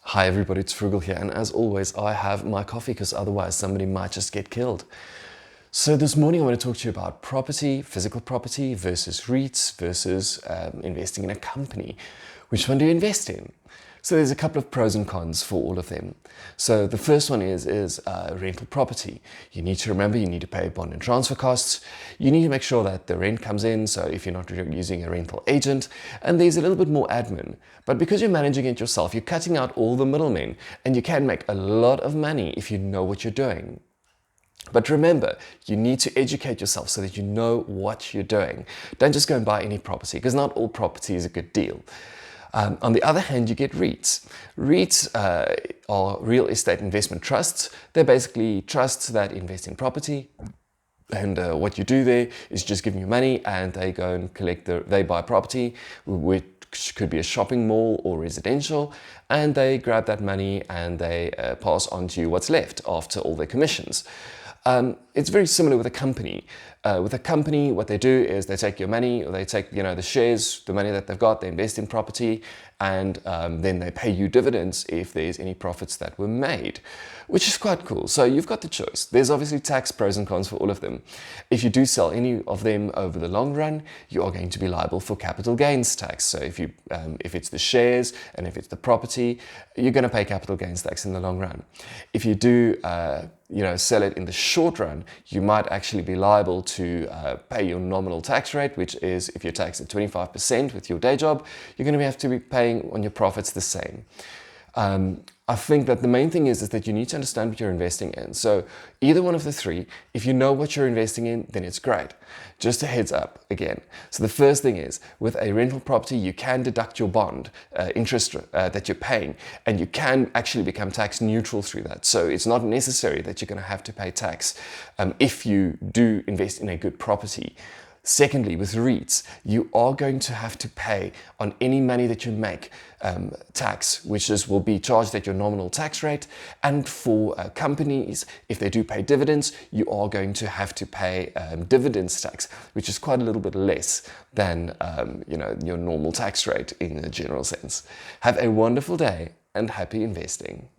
Hi everybody, it's Frugal here, and as always I have my coffee because otherwise somebody might just get killed. So this morning I want to talk to you about property, physical property versus REITs versus investing in a company. Which one do you invest in? So there's a couple of pros and cons for all of them. So the first one is rental property. You need to remember you need to pay bond and transfer costs. You need to make sure that the rent comes in, so if you're not using a rental agent, and there's a little bit more admin. But because you're managing it yourself, you're cutting out all the middlemen, and you can make a lot of money if you know what you're doing. But remember, you need to educate yourself so that you know what you're doing. Don't just go and buy any property, because not all property is a good deal. On the other hand, you get REITs. REITs are real estate investment trusts. They're basically trusts that invest in property. And what you do there is just give them your money and they go and they buy property, which could be a shopping mall or residential, and they grab that money and they pass on to you what's left after all their commissions. It's very similar with a company. With a company, what they do is they take your money, or they take the shares, the money that they've got, they invest in property, and then they pay you dividends if there's any profits that were made, which is quite cool. So you've got the choice. There's obviously tax pros and cons for all of them. If you do sell any of them over the long run, you are going to be liable for capital gains tax. So if it's the shares and if it's the property, you're going to pay capital gains tax in the long run. If you do sell it in the short run, you might actually be liable to pay your nominal tax rate, which is if you're taxed at 25% with your day job, you're going to have to be paying on your profits the same. I think that the main thing is that you need to understand what you're investing in. So either one of the three, if you know what you're investing in, then it's great. Just a heads up again. So the first thing is, with a rental property, you can deduct your bond interest that you're paying, and you can actually become tax neutral through that. So it's not necessary that you're going to have to pay tax if you do invest in a good property. Secondly, with REITs, you are going to have to pay on any money that you make tax, which will be charged at your nominal tax rate. And for companies, if they do pay dividends, you are going to have to pay dividends tax, which is quite a little bit less than your normal tax rate in a general sense. Have a wonderful day and happy investing.